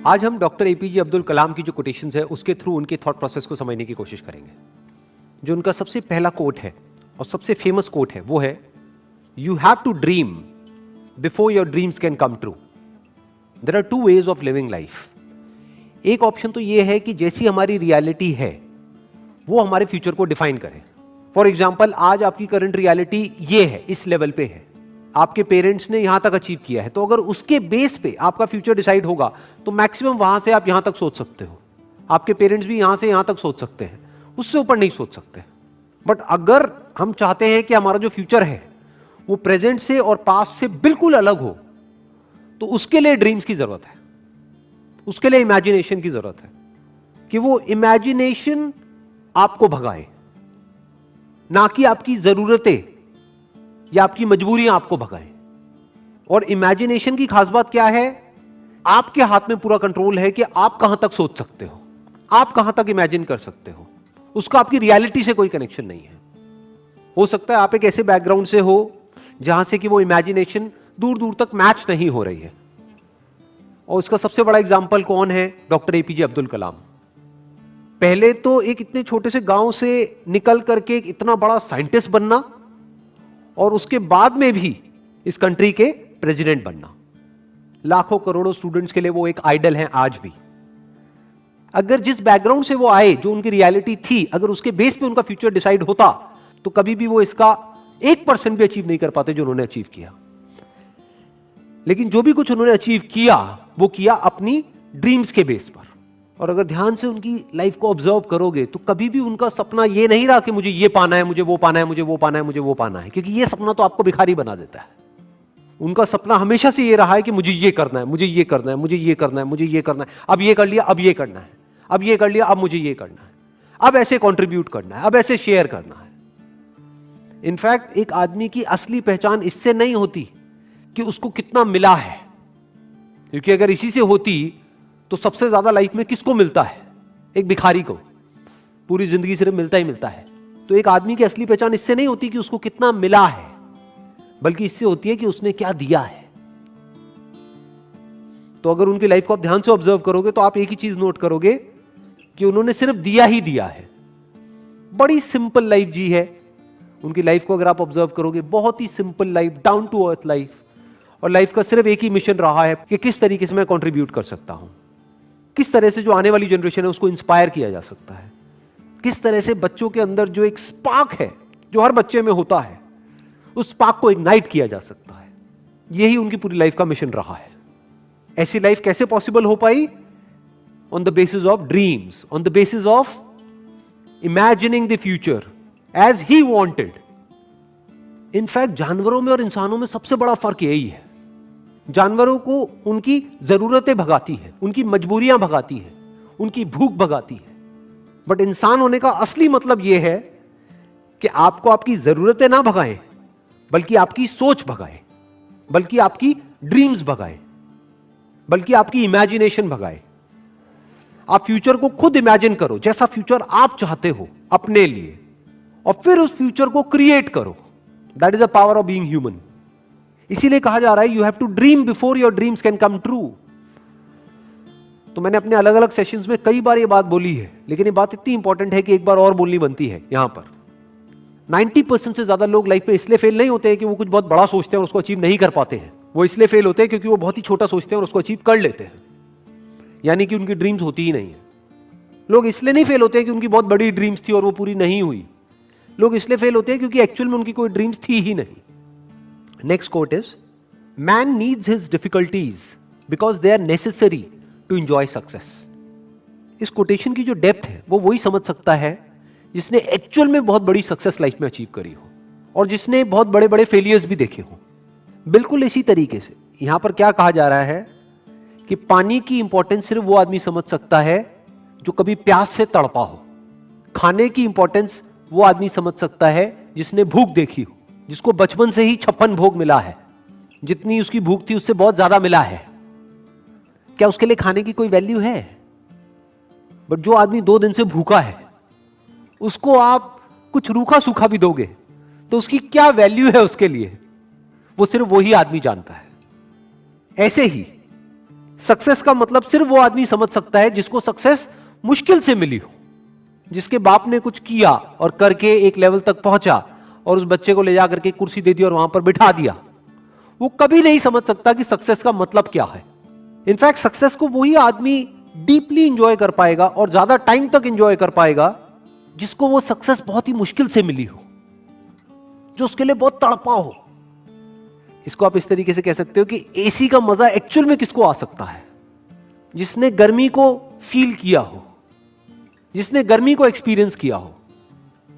आज हम doctor APJ Abdul Kalam की जो कोटेशंस है उसके थ्रू उनके थॉट प्रोसेस को समझने की कोशिश करेंगे। जो उनका सबसे पहला कोट है और सबसे फेमस कोट है वो है, you have to dream before your dreams can come true. There are two ways of living life. एक ऑप्शन तो ये है कि जैसी हमारी रियलिटी है वो हमारे फ्यूचर को डिफाइन करे। फॉर एग्जाम्पल, आज आपकी करंट रियलिटी ये है, इस लेवल पे है, आपके पेरेंट्स ने यहां तक अचीव किया है, तो अगर उसके बेस पे आपका फ्यूचर डिसाइड होगा तो मैक्सिमम वहां से आप यहां तक सोच सकते हो। आपके पेरेंट्स भी यहां से यहां तक सोच सकते हैं, उससे ऊपर नहीं सोच सकते। बट अगर हम चाहते हैं कि हमारा जो फ्यूचर है वो प्रेजेंट से और पास्ट से बिल्कुल अलग हो, तो उसके लिए ड्रीम्स की जरूरत है, उसके लिए इमेजिनेशन की जरूरत है कि वो इमेजिनेशन आपको भगाए, ना कि आपकी जरूरतें या आपकी मजबूरियां आपको भगाएं। और इमेजिनेशन की खास बात क्या है, आपके हाथ में पूरा कंट्रोल है कि आप कहां तक सोच सकते हो, आप कहां तक इमेजिन कर सकते हो। उसका आपकी रियलिटी से कोई कनेक्शन नहीं है। हो सकता है आप एक ऐसे बैकग्राउंड से हो जहां से कि वो इमेजिनेशन दूर दूर तक मैच नहीं हो रही है। और उसका सबसे बड़ा एग्जाम्पल कौन है? Doctor APJ Abdul Kalam. पहले तो एक इतने छोटे से गांव से निकल करके एक इतना बड़ा साइंटिस्ट बनना, और उसके बाद में भी इस कंट्री के प्रेसिडेंट बनना। लाखों करोड़ों स्टूडेंट्स के लिए वो एक आइडल हैं आज भी। अगर जिस बैकग्राउंड से वो आए, जो उनकी रियलिटी थी, अगर उसके बेस पे उनका फ्यूचर डिसाइड होता तो कभी भी वो इसका 1% भी अचीव नहीं कर पाते जो उन्होंने अचीव किया। लेकिन जो भी कुछ उन्होंने अचीव किया वो किया अपनी ड्रीम्स के बेस पर। और अगर ध्यान से उनकी लाइफ को ऑब्जर्व करोगे तो कभी भी उनका सपना ये नहीं रहा कि मुझे ये पाना है, मुझे वो पाना है, मुझे वो पाना है, मुझे वो पाना है, क्योंकि ये सपना तो आपको भिखारी बना देता है। उनका सपना हमेशा से ये रहा है कि मुझे ये करना है, मुझे ये करना है, मुझे ये करना है, मुझे ये करना है, अब ये कर लिया, अब ये करना है, अब ये कर लिया, अब मुझे ये करना है, अब ऐसे कॉन्ट्रीब्यूट करना है, अब ऐसे शेयर करना है। इनफैक्ट एक आदमी की असली पहचान इससे नहीं होती कि उसको कितना मिला है, क्योंकि अगर इसी से होती तो सबसे ज्यादा लाइफ में किसको मिलता है? एक भिखारी को। पूरी जिंदगी सिर्फ मिलता ही मिलता है। तो एक आदमी की असली पहचान इससे नहीं होती कि उसको कितना मिला है, बल्कि इससे होती है कि उसने क्या दिया है। तो अगर उनकी लाइफ को आप ध्यान से ऑब्जर्व करोगे तो आप एक ही चीज नोट करोगे कि उन्होंने सिर्फ दिया ही दिया है। बड़ी सिंपल लाइफ जी है उनकी लाइफ को अगर आप ऑब्जर्व करोगे, बहुत ही simple life, down to earth life. और लाइफ का सिर्फ एक ही मिशन रहा है कि किस तरीके से मैं कंट्रीब्यूट कर सकता हूं, किस तरह से जो आने वाली जनरेशन है उसको इंस्पायर किया जा सकता है, किस तरह से बच्चों के अंदर जो एक स्पार्क है जो हर बच्चे में होता है उस स्पार्क को इग्नाइट किया जा सकता है। यही उनकी पूरी लाइफ का मिशन रहा है। ऐसी लाइफ कैसे पॉसिबल हो पाई? On the basis of dreams, on the basis of imagining the future as he wanted. In fact जानवरों में और इंसानों में सबसे बड़ा फर्क यही है। जानवरों को उनकी जरूरतें भगाती है, उनकी मजबूरियां भगाती है, उनकी भूख भगाती है। बट इंसान होने का असली मतलब यह है कि आपको आपकी जरूरतें ना भगाएं, बल्कि आपकी सोच भगाए, बल्कि आपकी ड्रीम्स भगाए, बल्कि आपकी इमेजिनेशन भगाए। आप फ्यूचर को खुद इमेजिन करो, जैसा फ्यूचर आप चाहते हो अपने लिए, और फिर उस फ्यूचर को क्रिएट करो। That is the power of being human. इसीलिए कहा जा रहा है you have to dream before your dreams can come true. तो मैंने अपने अलग अलग सेशंस में कई बार ये बात बोली है, लेकिन ये बात इतनी इंपॉर्टेंट है कि एक बार और बोलनी बनती है यहां पर। 90% से ज्यादा लोग लाइफ में इसलिए फेल नहीं होते हैं कि वो कुछ बहुत बड़ा सोचते हैं और उसको अचीव नहीं कर पाते हैं। वो इसलिए फेल होते हैं क्योंकि वो बहुत ही छोटा सोचते हैं और उसको अचीव कर लेते हैं, यानी कि उनकी ड्रीम्स होती ही नहीं है। लोग इसलिए नहीं फेल होते हैं कि उनकी बहुत बड़ी ड्रीम्स थी और वो पूरी नहीं हुई। लोग इसलिए फेल होते हैं क्योंकि एक्चुअल में उनकी कोई ड्रीम्स थी ही नहीं। Next quote is, man needs his difficulties because they are necessary to enjoy success. इस कोटेशन की जो डेप्थ है वो वही समझ सकता है जिसने एक्चुअल में बहुत बड़ी सक्सेस लाइफ में अचीव करी हो और जिसने बहुत बड़े बड़े फेलियर्स भी देखे हो। बिल्कुल इसी तरीके से यहां पर क्या कहा जा रहा है कि पानी की इंपॉर्टेंस सिर्फ वो आदमी समझ सकता है जो कभी प्यास से तड़पा हो। खाने की इंपॉर्टेंस वो आदमी समझ सकता है जिसने भूख देखी हो, जिसको बचपन से ही 56 भोग मिला है, जितनी उसकी भूख थी उससे बहुत ज्यादा मिला है। क्या उसके लिए खाने की कोई वैल्यू है? बट जो आदमी 2 दिन से भूखा है उसको आप कुछ रूखा सूखा भी दोगे तो उसकी क्या वैल्यू है उसके लिए, वो सिर्फ वही आदमी जानता है। ऐसे ही सक्सेस का मतलब सिर्फ वो आदमी समझ सकता है जिसको सक्सेस मुश्किल से मिली हो, जिसके बाप ने कुछ किया और करके एक लेवल तक पहुंचा और उस बच्चे को ले जाकर के कुर्सी दे दी और वहां पर बिठा दिया। वो कभी नहीं समझ सकता कि सक्सेस का मतलब क्या है। इनफैक्ट सक्सेस को वही आदमी डीपली इंजॉय कर पाएगा और ज्यादा टाइम तक इंजॉय कर पाएगा जिसको वो सक्सेस बहुत ही मुश्किल से मिली हो, जो उसके लिए बहुत तड़पा हो। इसको आप इस तरीके से कह सकते हो कि एसी का मजा एक्चुअल में किसको आ सकता है? जिसने गर्मी को फील किया हो, जिसने गर्मी को एक्सपीरियंस किया हो।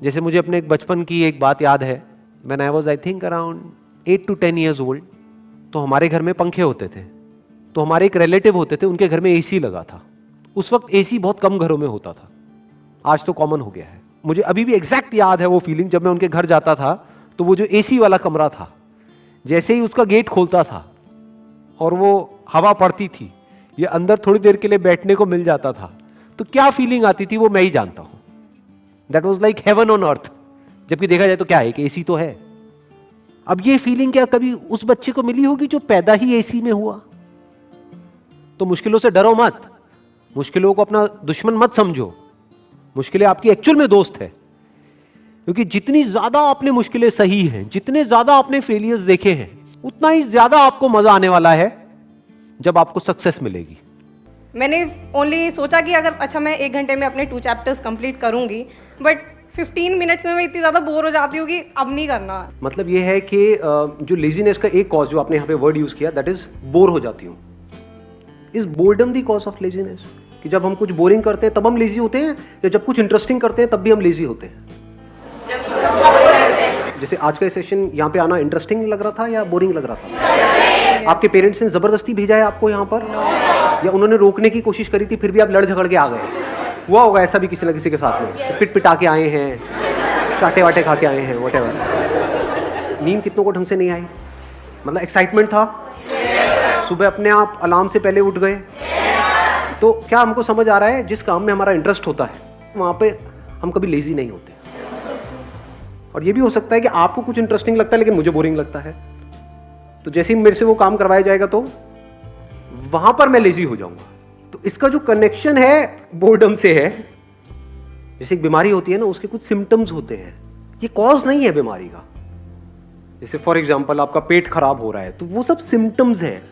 जैसे मुझे अपने एक बचपन की एक बात याद है, when I was I think around 8 to 10 years old, तो हमारे घर में पंखे होते थे। तो हमारे एक रिलेटिव होते थे, उनके घर में एसी लगा था। उस वक्त एसी बहुत कम घरों में होता था, आज तो कॉमन हो गया है। मुझे अभी भी एग्जैक्ट याद है वो फीलिंग, जब मैं उनके घर जाता था तो वो जो एसी वाला कमरा था, जैसे ही उसका गेट खोलता था और वो हवा पड़ती थी, ये अंदर थोड़ी देर के लिए बैठने को मिल जाता था, तो क्या फीलिंग आती थी वो मैं ही जानता हूं। That was like heaven on earth. जबकि देखा जाए तो क्या है कि एसी तो है। अब ये फीलिंग क्या कभी उस बच्चे को मिली होगी जो पैदा ही एसी में हुआ? तो मुश्किलों से डरो मत, मुश्किलों को अपना दुश्मन मत समझो। मुश्किलें आपकी एक्चुअल में दोस्त है, क्योंकि जितनी ज्यादा आपने मुश्किलें सही हैं, जितने ज्यादा आपने फेलियर्स देखे हैं, उतना ही ज्यादा आपको मजा आने वाला है जब आपको सक्सेस मिलेगी। मैंने ओनली सोचा कि अगर अच्छा मैं 1 घंटे में अपने 2 चैप्टर्स कंप्लीट करूंगी, बट 15 मिनट्स में मैं इतनी ज़्यादा बोर हो जाती हूँ कि अब नहीं करना। मतलब ये है कि जो लेजीनेस का एक कॉज जो आपने यहाँ पे वर्ड यूज किया, दैट इज बोर हो जाती हूँ। Is boredom the cause of laziness? कि जब हम कुछ बोरिंग करते हैं तब हम लेजी होते हैं, या जब कुछ इंटरेस्टिंग करते हैं तब भी हम लेजी होते हैं? जैसे आज का सेशन यहाँ पे आना इंटरेस्टिंग लग रहा था या बोरिंग लग रहा था? आपके पेरेंट्स ने जबरदस्ती भेजा है आपको यहाँ पर, या उन्होंने रोकने की कोशिश करी थी फिर भी आप लड़ झगड़ के आ गए? हुआ होगा ऐसा भी किसी न किसी के साथ में, पिट पिटा के आए हैं, चाटे वाटे खा के आए हैं, व्हाटएवर। नींद कितनों को ढंग से नहीं आई? मतलब एक्साइटमेंट था, सुबह अपने आप अलार्म से पहले उठ गए। तो क्या हमको समझ आ रहा है, जिस काम में हमारा इंटरेस्ट होता है वहां पे हम कभी लेजी नहीं होते। और ये भी हो सकता है कि आपको कुछ इंटरेस्टिंग लगता है लेकिन मुझे बोरिंग लगता है, तो जैसे ही मेरे से वो काम करवाया जाएगा तो वहां पर मैं लेजी हो जाऊंगा। तो इसका जो कनेक्शन है बोर्डम से है। जैसे एक बीमारी होती है ना, उसके कुछ सिम्टम्स होते हैं, ये कॉज नहीं है बीमारी का। जैसे फॉर एग्जांपल आपका पेट खराब हो रहा है, तो वो सब सिम्टम्स हैं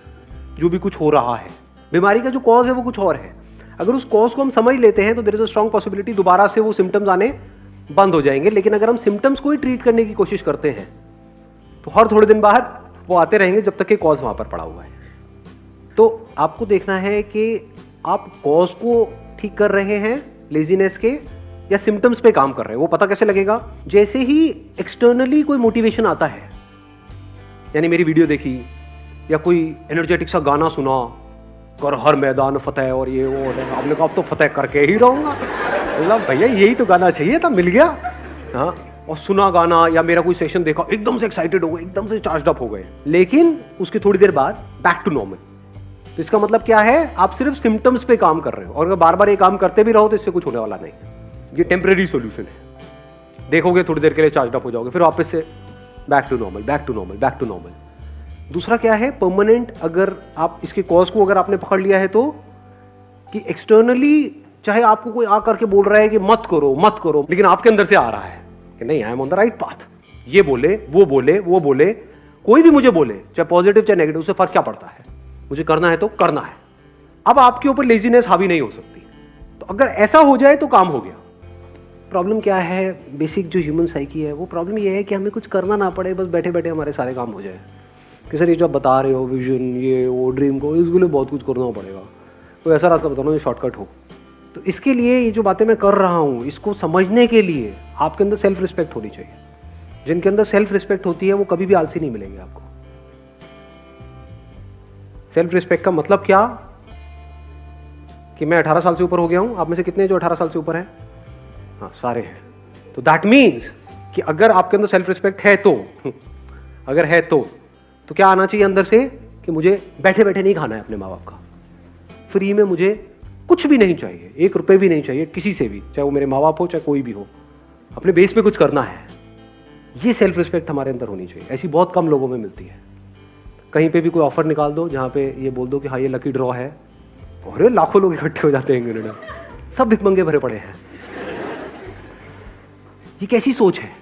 जो भी कुछ हो रहा है। बीमारी का जो कॉज है वो कुछ और है। अगर उस कॉज को हम समझ लेते हैं तो there is a strong possibility दोबारा से वो सिम्टम्स आने बंद हो जाएंगे। लेकिन अगर हम सिम्टम्स को ही ट्रीट करने की कोशिश करते हैं तो हर थोड़े दिन बाद वो आते रहेंगे जब तक कि कॉज वहां पर पड़ा हुआ है। तो आपको देखना है कि आप कॉज को ठीक कर रहे हैं लेजीनेस के, या सिम्टम्स पे काम कर रहे हैं। वो पता कैसे लगेगा? जैसे ही एक्सटर्नली कोई मोटिवेशन आता है, यानी मेरी वीडियो देखी या कोई एनर्जेटिक सा गाना सुना, कर हर मैदान फतेह और ये वो, आपने कहा अब तो फतेह करके ही रहूंगा। मतलब भैया यही तो गाना चाहिए था, मिल गया। हाँ, और सुना गाना या मेरा कोई सेशन देखा, एकदम से एक्साइटेड हो गए, एकदम से चार्ज अप हो गए, लेकिन उसकी थोड़ी देर बाद बैक टू नॉर्मल। तो इसका मतलब क्या है? आप सिर्फ सिम्टम्स पे काम कर रहे हो, और अगर बार बार ये काम करते भी रहो तो इससे कुछ होने वाला नहीं। ये टेम्परेरी सॉल्यूशन है। देखोगे थोड़ी देर के लिए चार्ज अप हो जाओगे, फिर वापस से back to normal, back to normal, back to normal. दूसरा क्या है? परमानेंट। अगर आप इसके कॉज को अगर आपने पकड़ लिया है तो, कि एक्सटर्नली चाहे आपको कोई आकर के बोल रहा है कि मत करो मत करो, लेकिन आपके अंदर से आ रहा है कि नहीं, I am on the right path. ये बोले, वो बोले, वो बोले, कोई भी मुझे बोले, चाहे पॉजिटिव चाहे नेगेटिव, उससे फर्क क्या पड़ता है? मुझे करना है तो करना है। अब आपके ऊपर लेजीनेस हावी नहीं हो सकती। तो अगर ऐसा हो जाए तो काम हो गया। प्रॉब्लम क्या है? बेसिक जो ह्यूमन साइकी है, वो प्रॉब्लम ये है कि हमें कुछ करना ना पड़े, बस बैठे बैठे हमारे सारे काम हो जाए। कि सर ये जो आप बता रहे हो, विजन, ये वो, ड्रीम को, इसके लिए बहुत कुछ करना पड़ेगा, कोई ऐसा रास्ता बताओ जो शॉर्टकट हो। तो इसके लिए ये जो बातें मैं कर रहा हूँ, इसको समझने के लिए आपके अंदर सेल्फ रिस्पेक्ट होनी चाहिए। जिनके अंदर सेल्फ रिस्पेक्ट होती है वो कभी भी आलसी नहीं मिलेंगे आपको। सेल्फ रिस्पेक्ट का मतलब क्या? कि मैं 18 साल से ऊपर हो गया हूं। आप में से कितने जो 18 साल से ऊपर हैं? हाँ, सारे हैं। तो दैट मीन्स कि अगर आपके अंदर सेल्फ रिस्पेक्ट है तो अगर है तो क्या आना चाहिए अंदर से? कि मुझे बैठे बैठे नहीं खाना है अपने माँ बाप का, फ्री में मुझे कुछ भी नहीं चाहिए, 1 रुपए भी नहीं चाहिए किसी से भी, चाहे वो मेरे माँ बाप हो चाहे कोई भी हो, अपने बेस पे कुछ करना है। ये सेल्फ रिस्पेक्ट हमारे अंदर होनी चाहिए। ऐसी बहुत कम लोगों में मिलती है। कहीं पे भी कोई ऑफर निकाल दो जहाँ पे ये बोल दो कि हाँ ये लकी ड्रॉ है, अरे लाखों लोग इकट्ठे हो जाते हैं कनाडा, सब भिखमंगे भरे पड़े हैं। ये कैसी सोच है?